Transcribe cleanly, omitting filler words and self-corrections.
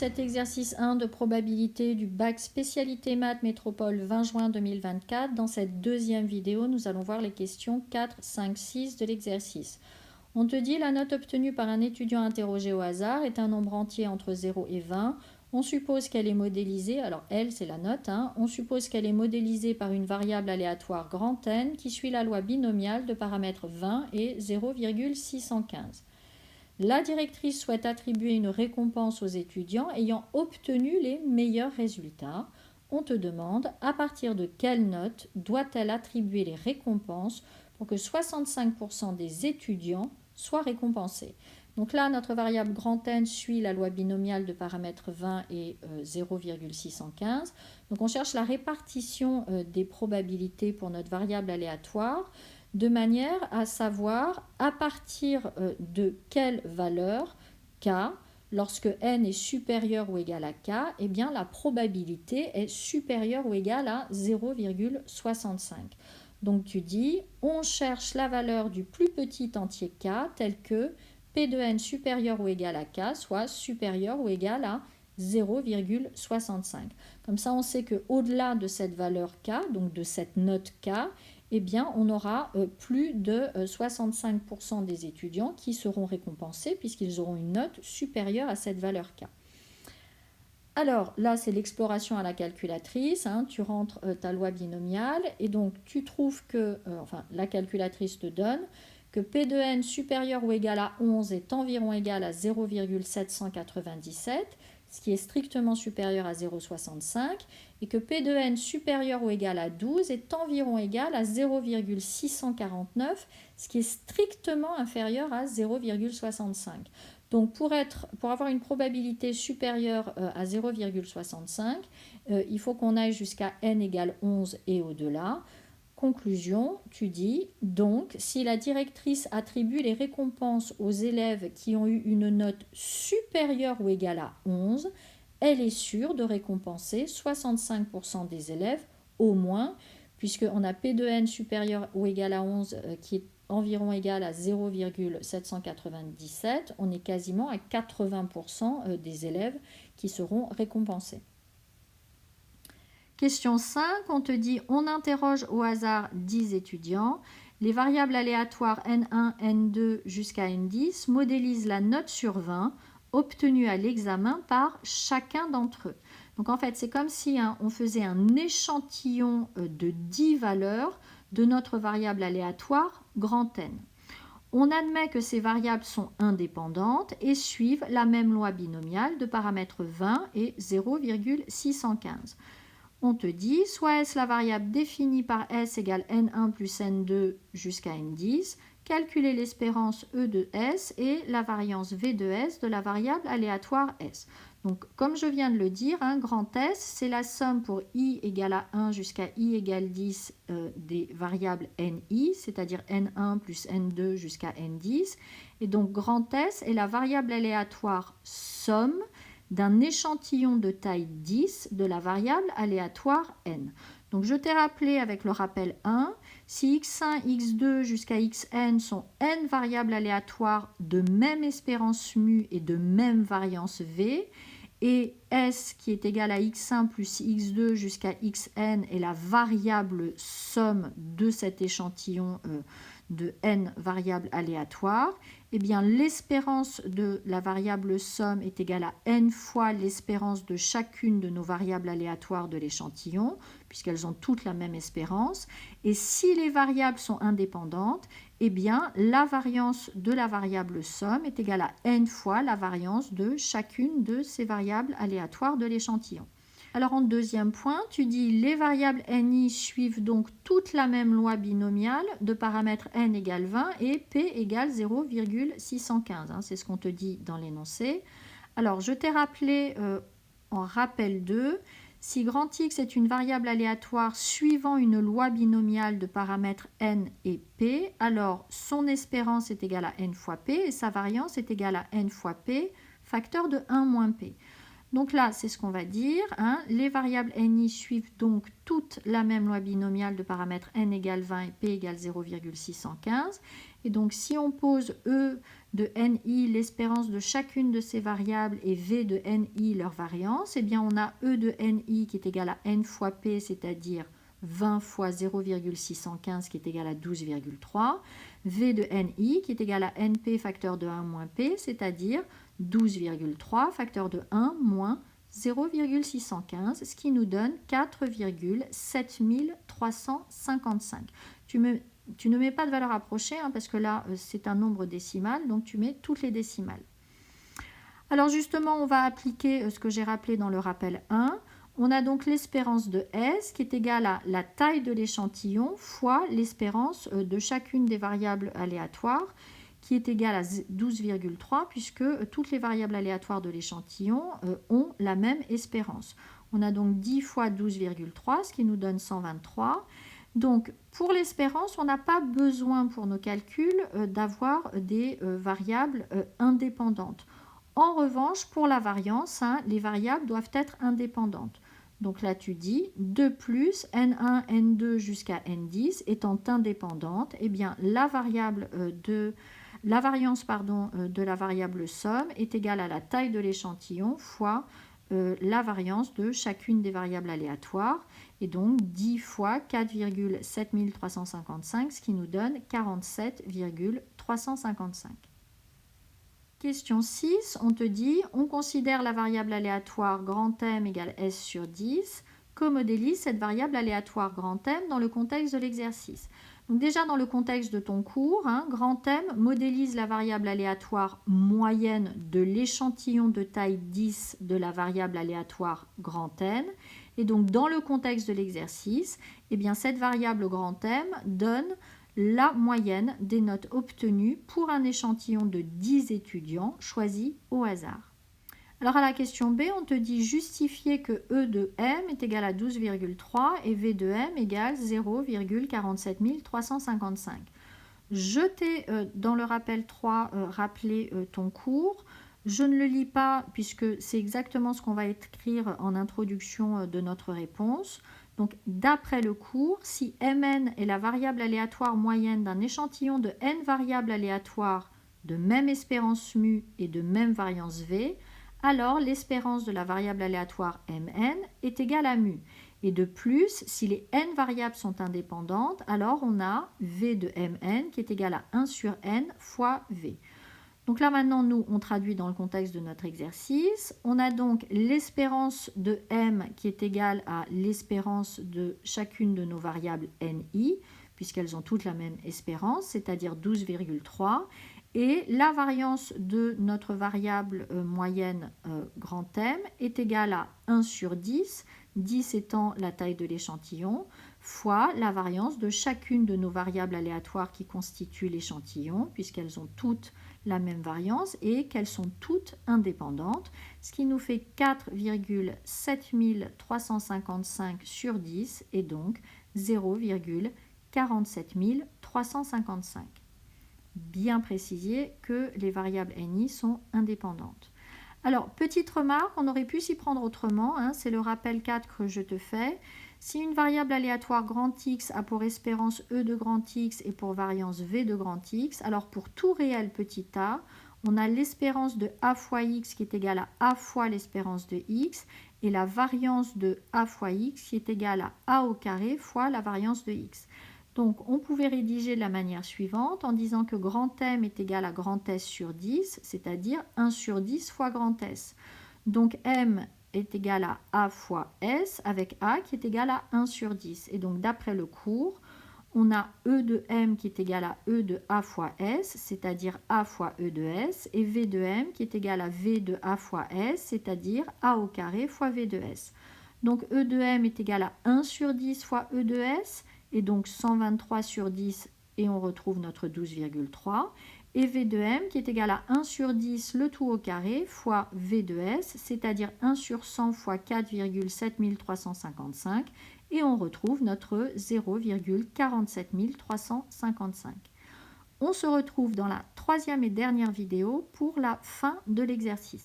cet exercice 1 de probabilité du bac spécialité maths métropole 20 juin 2024. Dans cette deuxième vidéo, nous allons voir les questions 4, 5, 6 de l'exercice. On te dit la note obtenue par un étudiant interrogé au hasard est un nombre entier entre 0 et 20. On suppose qu'elle est modélisée, alors L c'est la note, on suppose qu'elle est modélisée par une variable aléatoire grand N qui suit la loi binomiale de paramètres 20 et 0,615. La directrice souhaite attribuer une récompense aux étudiants ayant obtenu les meilleurs résultats. On te demande à partir de quelle note doit-elle attribuer les récompenses pour que 65% des étudiants soient récompensés. Donc là, notre variable grand N suit la loi binomiale de paramètres 20 et 0,615. Donc on cherche la répartition des probabilités pour notre variable aléatoire de manière à savoir à partir de quelle valeur K, lorsque n est supérieur ou égal à K, eh bien la probabilité est supérieure ou égale à 0,65. Donc tu dis, on cherche la valeur du plus petit entier K tel que P de n supérieur ou égal à K soit supérieur ou égal à 0,65. Comme ça, on sait qu'au-delà de cette valeur K, donc de cette note K, eh bien, on aura plus de 65% des étudiants qui seront récompensés puisqu'ils auront une note supérieure à cette valeur K. Alors là, c'est l'exploration à la calculatrice. Tu rentres ta loi binomiale et donc tu trouves que, la calculatrice te donne que P de n supérieur ou égal à 11 est environ égal à 0,797, ce qui est strictement supérieur à 0,65, et que P de n supérieur ou égal à 12 est environ égal à 0,649, ce qui est strictement inférieur à 0,65. Donc pour avoir une probabilité supérieure à 0,65, il faut qu'on aille jusqu'à n égale 11 et au-delà. Conclusion, tu dis, donc, si la directrice attribue les récompenses aux élèves qui ont eu une note supérieure ou égale à 11, elle est sûre de récompenser 65% des élèves au moins, puisqu'on a P de n supérieur ou égal à 11 qui est environ égal à 0,797, on est quasiment à 80% des élèves qui seront récompensés. Question 5, on te dit, on interroge au hasard 10 étudiants. Les variables aléatoires N1, N2 jusqu'à N10 modélisent la note sur 20 obtenue à l'examen par chacun d'entre eux. Donc en fait, c'est comme si on faisait un échantillon de 10 valeurs de notre variable aléatoire grand N. On admet que ces variables sont indépendantes et suivent la même loi binomiale de paramètres 20 et 0,615. On te dit, soit est-ce la variable définie par S égale N1 plus N2 jusqu'à N10, calculer l'espérance E de S et la variance V de S de la variable aléatoire S. Donc, comme je viens de le dire, grand S, c'est la somme pour I égale à 1 jusqu'à I égale 10 des variables NI, c'est-à-dire N1 plus N2 jusqu'à N10. Et donc, grand S est la variable aléatoire somme d'un échantillon de taille 10 de la variable aléatoire n. Donc je t'ai rappelé avec le rappel 1, si x1, x2 jusqu'à xn sont n variables aléatoires de même espérance mu et de même variance v, et s qui est égal à x1 plus x2 jusqu'à xn est la variable somme de cet échantillon de n variables aléatoires, eh bien l'espérance de la variable somme est égale à n fois l'espérance de chacune de nos variables aléatoires de l'échantillon, puisqu'elles ont toutes la même espérance. Et si les variables sont indépendantes, eh bien la variance de la variable somme est égale à n fois la variance de chacune de ces variables aléatoires de l'échantillon. Alors en deuxième point, tu dis les variables NI suivent donc toute la même loi binomiale de paramètres n égale 20 et p égale 0,615. C'est ce qu'on te dit dans l'énoncé. Alors je t'ai rappelé en rappel 2, si grand X est une variable aléatoire suivant une loi binomiale de paramètres n et p, alors son espérance est égale à n fois p et sa variance est égale à n fois p, facteur de 1 moins p. Donc là, c'est ce qu'on va dire, hein. Les variables NI suivent donc toute la même loi binomiale de paramètres n égale 20 et p égale 0,615. Et donc, si on pose E de NI, l'espérance de chacune de ces variables, et V de NI, leur variance, eh bien, on a E de NI qui est égal à n fois p, c'est-à-dire 20 fois 0,615 qui est égal à 12,3. V de NI qui est égal à NP facteur de 1 moins P, c'est-à-dire 12,3 facteur de 1 moins 0,615, ce qui nous donne 4,7355. Tu ne mets pas de valeur approchée, hein, parce que là, c'est un nombre décimal, donc tu mets toutes les décimales. Alors justement, on va appliquer ce que j'ai rappelé dans le rappel 1. On a donc l'espérance de S qui est égale à la taille de l'échantillon fois l'espérance de chacune des variables aléatoires, qui est égale à 12,3 puisque toutes les variables aléatoires de l'échantillon ont la même espérance. On a donc 10 fois 12,3, ce qui nous donne 123. Donc pour l'espérance, on n'a pas besoin pour nos calculs d'avoir des variables indépendantes. En revanche, pour la variance, hein, les variables doivent être indépendantes. Donc là, tu dis 2 plus N1, N2 jusqu'à N10 étant indépendantes, eh bien la variance de la variable somme est égale à la taille de l'échantillon fois la variance de chacune des variables aléatoires, et donc 10 fois 4,7355, ce qui nous donne 47,355. Question 6, on te dit, on considère la variable aléatoire grand M égale S sur 10, co-modélise cette variable aléatoire grand M dans le contexte de l'exercice. Donc déjà dans le contexte de ton cours, hein, grand M modélise la variable aléatoire moyenne de l'échantillon de taille 10 de la variable aléatoire grand N. Et donc dans le contexte de l'exercice, eh bien, cette variable grand M donne la moyenne des notes obtenues pour un échantillon de 10 étudiants choisis au hasard. Alors à la question B, on te dit justifier que E de M est égal à 12,3 et V de M égale 0,47355. Je t'ai dans le rappel 3 rappelé ton cours. Je ne le lis pas puisque c'est exactement ce qu'on va écrire en introduction de notre réponse. Donc, d'après le cours, si Mn est la variable aléatoire moyenne d'un échantillon de n variables aléatoires de même espérance mu et de même variance V, alors l'espérance de la variable aléatoire Mn est égale à mu. Et de plus, si les n variables sont indépendantes, alors on a V de Mn qui est égal à 1 sur n fois V. Donc là maintenant, nous, on traduit dans le contexte de notre exercice. On a donc l'espérance de M qui est égale à l'espérance de chacune de nos variables NI, puisqu'elles ont toutes la même espérance, c'est-à-dire 12,3. Et la variance de notre variable moyenne grand M est égale à 1 sur 10, 10 étant la taille de l'échantillon, fois la variance de chacune de nos variables aléatoires qui constituent l'échantillon, puisqu'elles ont toutes la même variance et qu'elles sont toutes indépendantes, ce qui nous fait 4,7355 sur 10 et donc 0,47355. Bien préciser que les variables NI sont indépendantes. Alors, petite remarque, on aurait pu s'y prendre autrement, hein, c'est le rappel 4 que je te fais. Si une variable aléatoire grand X a pour espérance E de grand X et pour variance V de grand X, alors pour tout réel petit a, on a l'espérance de A fois X qui est égale à A fois l'espérance de X et la variance de A fois X qui est égale à A au carré fois la variance de X. Donc on pouvait rédiger de la manière suivante en disant que grand M est égal à grand S sur 10, c'est-à-dire 1 sur 10 fois grand S. Donc M est égal à A fois S avec A qui est égal à 1 sur 10. Et donc d'après le cours, on a E de M qui est égal à E de A fois S, c'est-à-dire A fois E de S, et V de M qui est égal à V de A fois S, c'est-à-dire A au carré fois V de S. Donc E de M est égal à 1 sur 10 fois E de S, et donc 123 sur 10, et on retrouve notre 12,3. Et V de M qui est égal à 1 sur 10 le tout au carré fois V de S, c'est-à-dire 1 sur 100 fois 4,7355, et on retrouve notre 0,47355. On se retrouve dans la troisième et dernière vidéo pour la fin de l'exercice.